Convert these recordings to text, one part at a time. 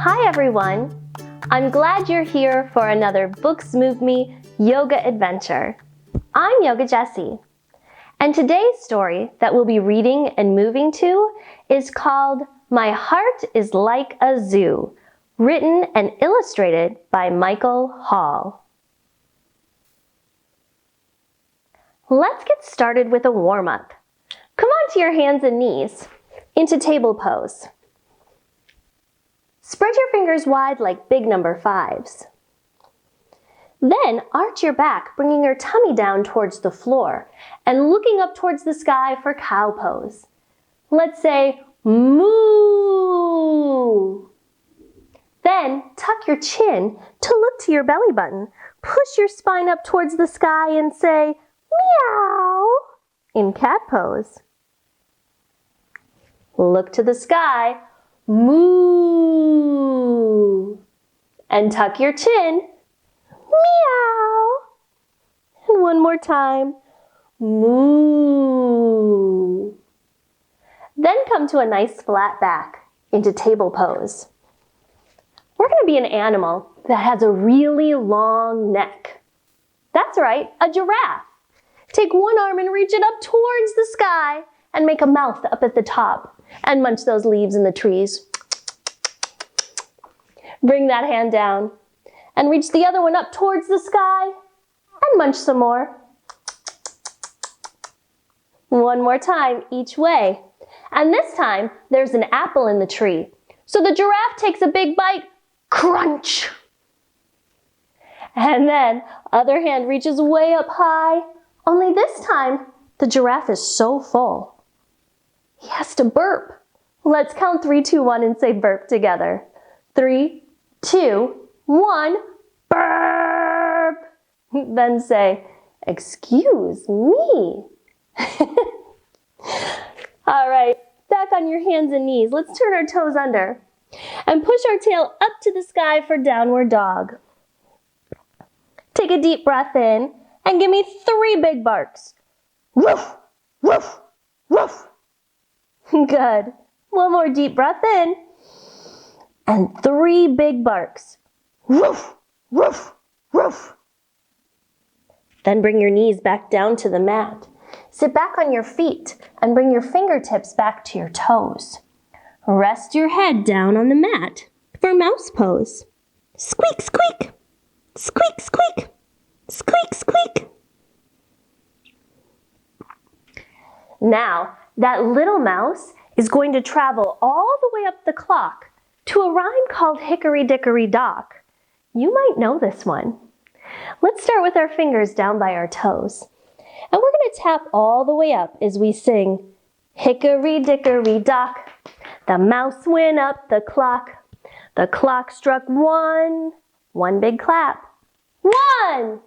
Hi everyone! I'm glad you're here for another Books Move Me yoga adventure. I'm Yoga Jessie, and today's story that we'll be reading and moving to is called My Heart is Like a Zoo, written and illustrated by Michael Hall. Let's get started with a warm-up. Come onto your hands and knees into table pose. Spread your fingers wide like big number 5s. Then arch your back, bringing your tummy down towards the floor and looking up towards the sky for cow pose. Let's say moo. Then tuck your chin to look to your belly button. Push your spine up towards the sky and say meow in cat pose. Look to the sky. Moo. And tuck your chin. Meow. And one more time. Moo. Then come to a nice flat back into table pose. We're going to be an animal that has a really long neck. That's right, a giraffe. Take one arm and reach it up towards the sky and make a mouth up at the top. And munch those leaves in the trees. Bring that hand down and reach the other one up towards the sky and munch some more. One more time each way. And this time there's an apple in the tree. So the giraffe takes a big bite, crunch. And then other hand reaches way up high. Only this time the giraffe is so full. He has to burp. Let's count 3, 2, 1 and say burp together. 3, 2, 1, burp. Then say, excuse me. All right, back on your hands and knees. Let's turn our toes under and push our tail up to the sky for downward dog. Take a deep breath in and give me 3 big barks. Woof, woof, woof. Good. One more deep breath in. And 3 big barks. Woof, woof, woof. Then bring your knees back down to the mat. Sit back on your feet and bring your fingertips back to your toes. Rest your head down on the mat for mouse pose. Squeak, squeak. Squeak, squeak. Squeak, squeak. Now, that little mouse is going to travel all the way up the clock to a rhyme called Hickory, Dickory, Dock. You might know this one. Let's start with our fingers down by our toes. And we're going to tap all the way up as we sing Hickory, Dickory, Dock. The mouse went up the clock. The clock struck 1. One big clap. 1!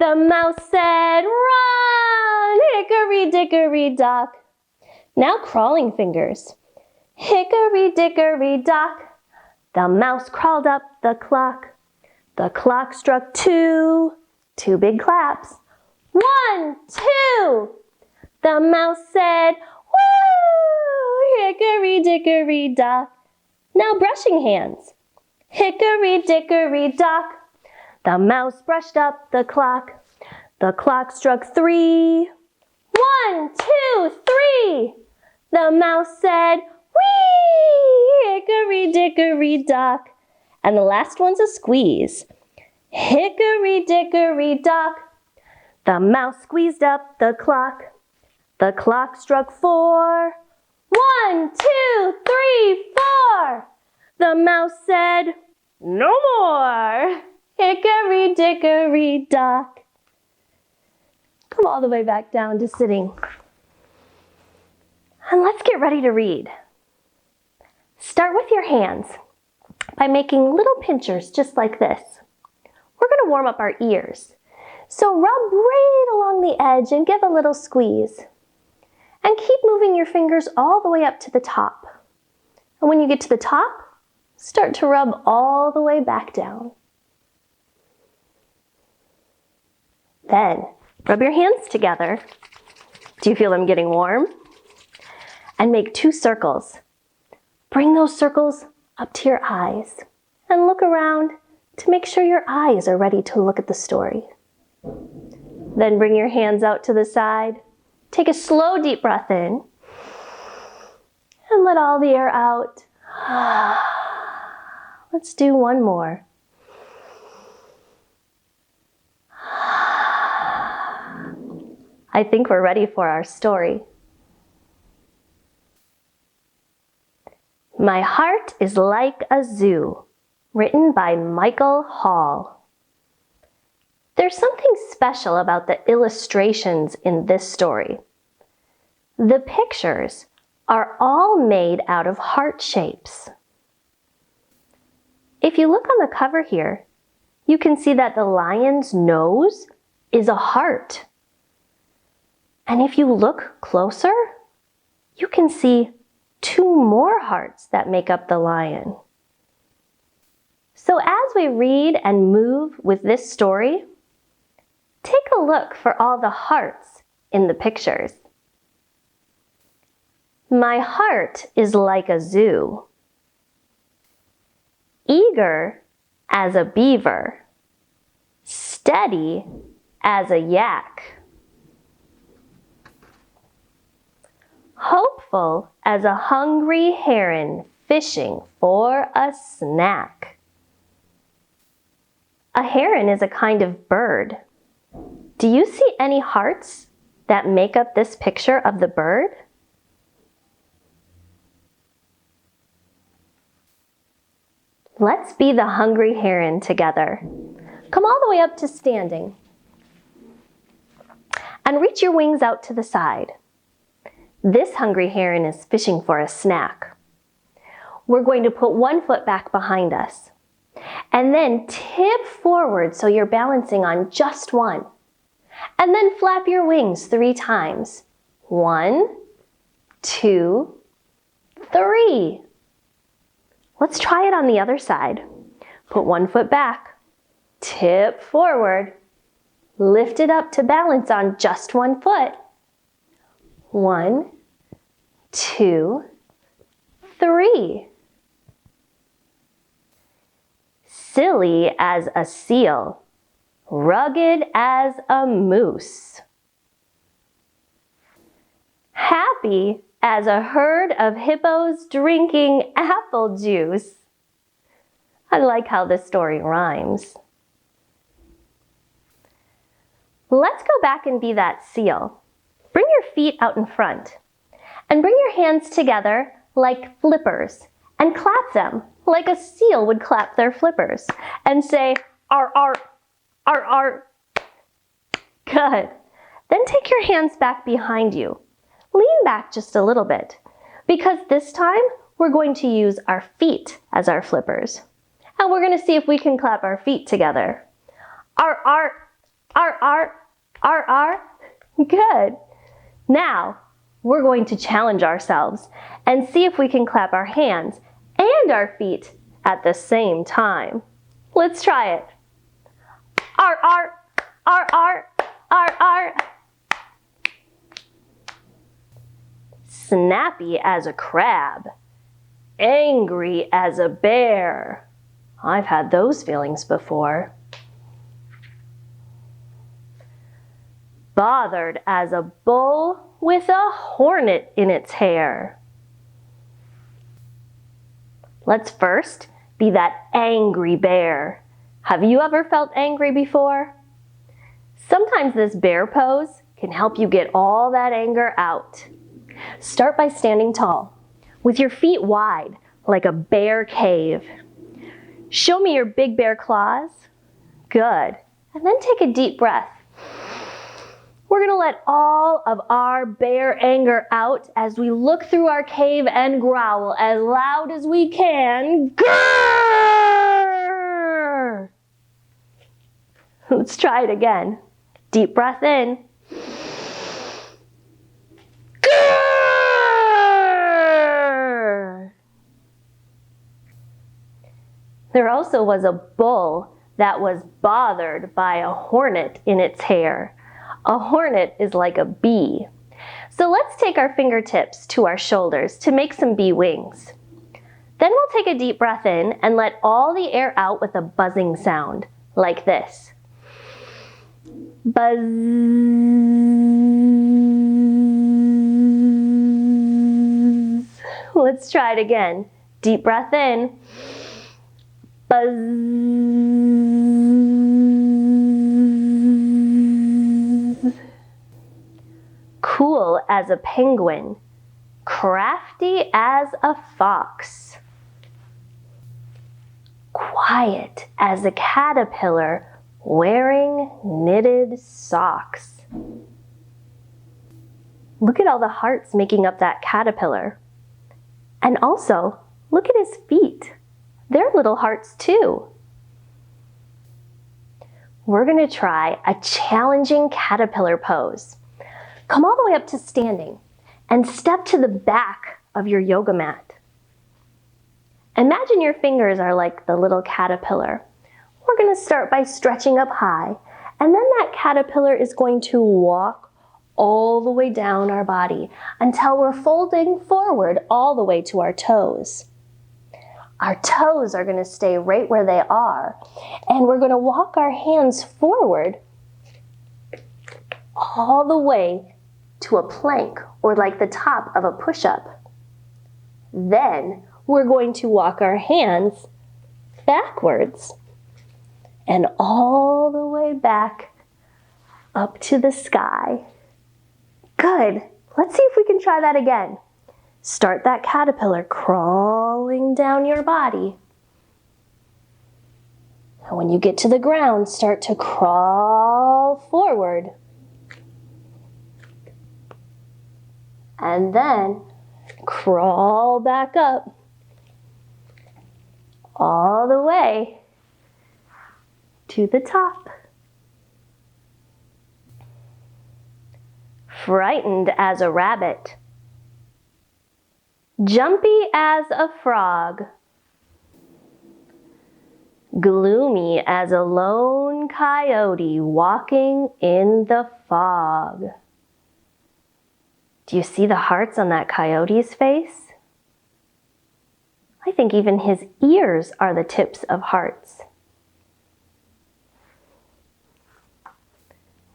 The mouse said, run! Hickory, Dickory, Dock. Now crawling fingers. Hickory, Dickory, Dock. The mouse crawled up the clock. The clock struck 2. 2 big claps. 1, 2. The mouse said, woo! Hickory, Dickory, Dock. Now brushing hands. Hickory, Dickory, Dock. The mouse brushed up the clock. The clock struck 3. 1, 2, 3. The mouse said, wee! Hickory, Dickory, Dock. And the last one's a squeeze. Hickory, Dickory, Dock. The mouse squeezed up the clock. The clock struck 4. 1, 2, 3, 4. The mouse said, no more. Hickory, Dickory, Dock. Come all the way back down to sitting. And let's get ready to read. Start with your hands by making little pinchers just like this. we're going to warm up our ears. So rub right along the edge and give a little squeeze. And keep moving your fingers all the way up to the top. And when you get to the top, start to rub all the way back down. Then, rub your hands together. Do you feel them getting warm? And make 2 circles. Bring those circles up to your eyes. And look around to make sure your eyes are ready to look at the story. Then bring your hands out to the side. Take a slow, deep breath in. And let all the air out. Let's do one more. I think we're ready for our story. My Heart is Like a Zoo, written by Michael Hall. There's something special about the illustrations in this story. The pictures are all made out of heart shapes. If you look on the cover here, you can see that the lion's nose is a heart. And if you look closer, you can see 2 more hearts that make up the lion. So as we read and move with this story, take a look for all the hearts in the pictures. My heart is like a zoo, eager as a beaver, steady as a yak, hopeful as a hungry heron fishing for a snack. A heron is a kind of bird. Do you see any hearts that make up this picture of the bird? Let's be the hungry heron together. Come all the way up to standing. And reach your wings out to the side. This hungry heron is fishing for a snack. We're going to put 1 foot back behind us. And then tip forward so you're balancing on just one. And then flap your wings 3 times. 1, 2, 3. Let's try it on the other side. Put 1 foot back, tip forward, lift it up to balance on just 1 foot. 1, 2, 3. Silly as a seal, rugged as a moose. Happy as a herd of hippos drinking apple juice. I like how this story rhymes. Let's go back and be that seal. Bring your feet out in front and bring your hands together like flippers and clap them like a seal would clap their flippers and say, "Ar, ar, ar, ar." Good. Then take your hands back behind you. Lean back just a little bit because this time we're going to use our feet as our flippers. And we're going to see if we can clap our feet together. Ar, ar, ar, ar, ar, ar. Good. Now we're going to challenge ourselves and see if we can clap our hands and our feet at the same time. Let's try it. Ar, ar, ar, ar, ar, ar. Snappy as a crab, angry as a bear. I've had those feelings before. Bothered as a bull with a hornet in its hair. Let's first be that angry bear. Have you ever felt angry before? Sometimes this bear pose can help you get all that anger out. Start by standing tall, with your feet wide like a bear cave. Show me your big bear claws. Good. And then take a deep breath. We're going to let all of our bear anger out as we look through our cave and growl as loud as we can. Grrr! Let's try it again. Deep breath in. There also was a bull that was bothered by a hornet in its hair. A hornet is like a bee. So let's take our fingertips to our shoulders to make some bee wings. Then we'll take a deep breath in and let all the air out with a buzzing sound, like this. Buzz. Let's try it again. Deep breath in. Buzz. Cool as a penguin, crafty as a fox, quiet as a caterpillar wearing knitted socks. Look at all the hearts making up that caterpillar. And also, look at his feet. They're little hearts too. We're going to try a challenging caterpillar pose. Come all the way up to standing and step to the back of your yoga mat. Imagine your fingers are like the little caterpillar. We're going to start by stretching up high, and then that caterpillar is going to walk all the way down our body until we're folding forward all the way to our toes. Our toes are going to stay right where they are, and we're going to walk our hands forward all the way to a plank, or like the top of a push-up. Then we're going to walk our hands backwards and all the way back up to the sky. Good. Let's see if we can try that again. Start that caterpillar crawling down your body. And when you get to the ground, start to crawl forward. And then crawl back up all the way to the top. Frightened as a rabbit, jumpy as a frog, gloomy as a lone coyote walking in the fog. Do you see the hearts on that coyote's face? I think even his ears are the tips of hearts.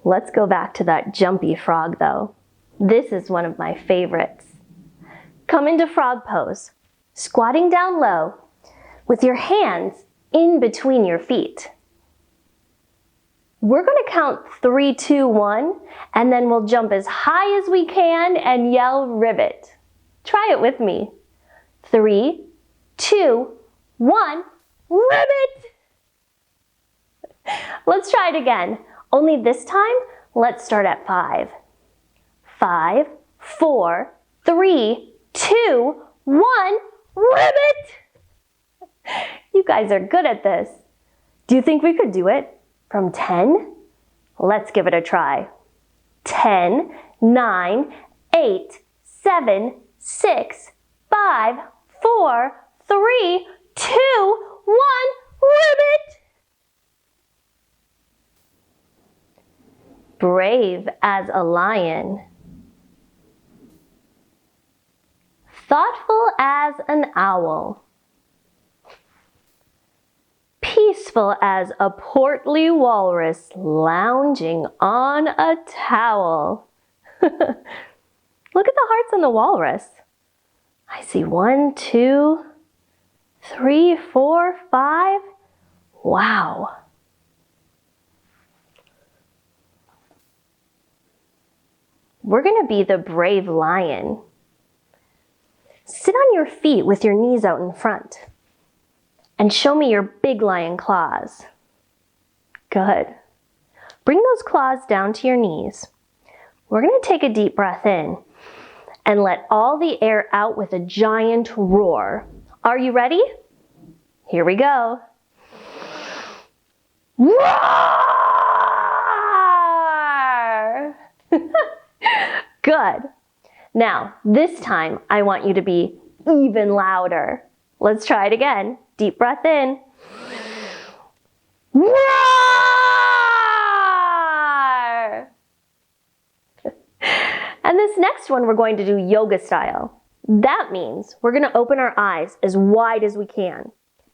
Let's go back to that jumpy frog though. This is one of my favorites. Come into frog pose, squatting down low with your hands in between your feet. We're going to count 3, 2, 1, and then we'll jump as high as we can and yell ribbit. Try it with me. 3, 2, 1, ribbit! Let's try it again. Only this time, let's start at 5. 5, 4, 3, 2, 1, ribbit! You guys are good at this. Do you think we could do it from 10? Let's give it a try. 10, 9, 8, 7, 6, 5, 4, 3, 2, 1, ribbit! Brave as a lion, thoughtful as an owl, peaceful as a portly walrus lounging on a towel. Look at the hearts on the walrus. I see 1, 2, 3, 4, 5. Wow. We're going to be the brave lion. Sit on your feet with your knees out in front and show me your big lion claws. Good. Bring those claws down to your knees. We're going to take a deep breath in and let all the air out with a giant roar. Are you ready? Here we go. Roar! Good. Now, this time, I want you to be even louder. Let's try it again. Deep breath in. Roar! And this next one, we're going to do yoga style. That means we're going to open our eyes as wide as we can.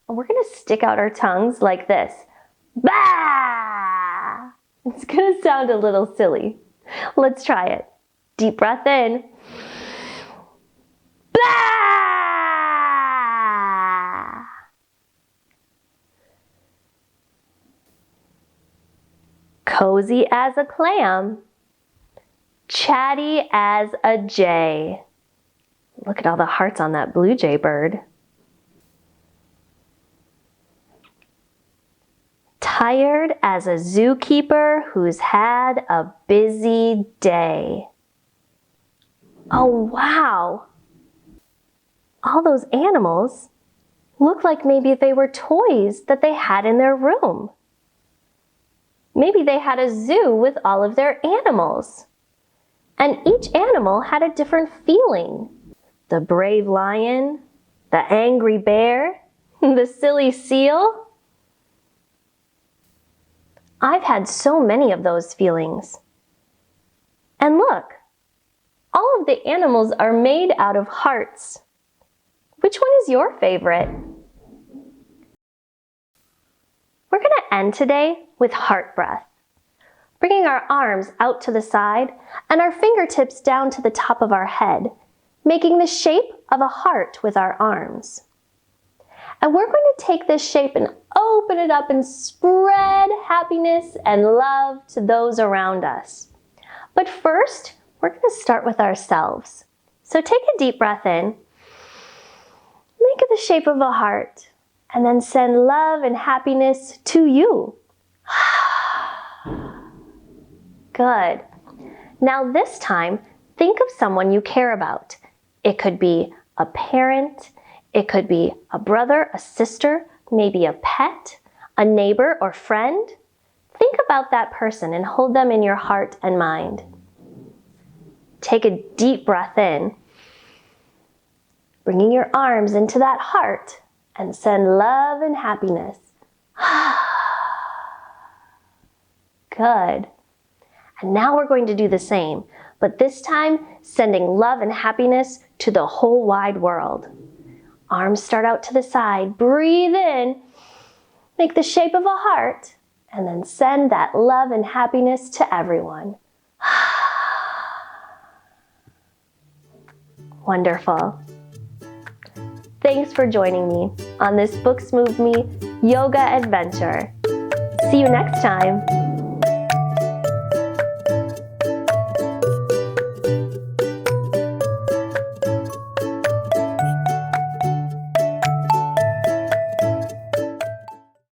And we're going to stick out our tongues like this. Bah! It's going to sound a little silly. Let's try it. Deep breath in. Bah! Cozy as a clam. Chatty as a jay. Look at all the hearts on that blue jay bird. Tired as a zookeeper who's had a busy day. Oh, wow! All those animals look like maybe they were toys that they had in their room. Maybe they had a zoo with all of their animals. And each animal had a different feeling. The brave lion, the angry bear, the silly seal. I've had so many of those feelings. And look, all of the animals are made out of hearts. Which one is your favorite? We're going to end today with heart breath. Bringing our arms out to the side and our fingertips down to the top of our head, making the shape of a heart with our arms. And we're going to take this shape and open it up and spread happiness and love to those around us. But first, we're going to start with ourselves. So take a deep breath in, make it the shape of a heart, and then send love and happiness to you. Good. Now this time, think of someone you care about. It could be a parent, it could be a brother, a sister, maybe a pet, a neighbor or friend. Think about that person and hold them in your heart and mind. Take a deep breath in, bringing your arms into that heart and send love and happiness. Good. And now we're going to do the same, but this time sending love and happiness to the whole wide world. Arms start out to the side. Breathe in, make the shape of a heart, and then send that love and happiness to everyone. Wonderful. Thanks for joining me on this Books Move Me yoga adventure. See you next time.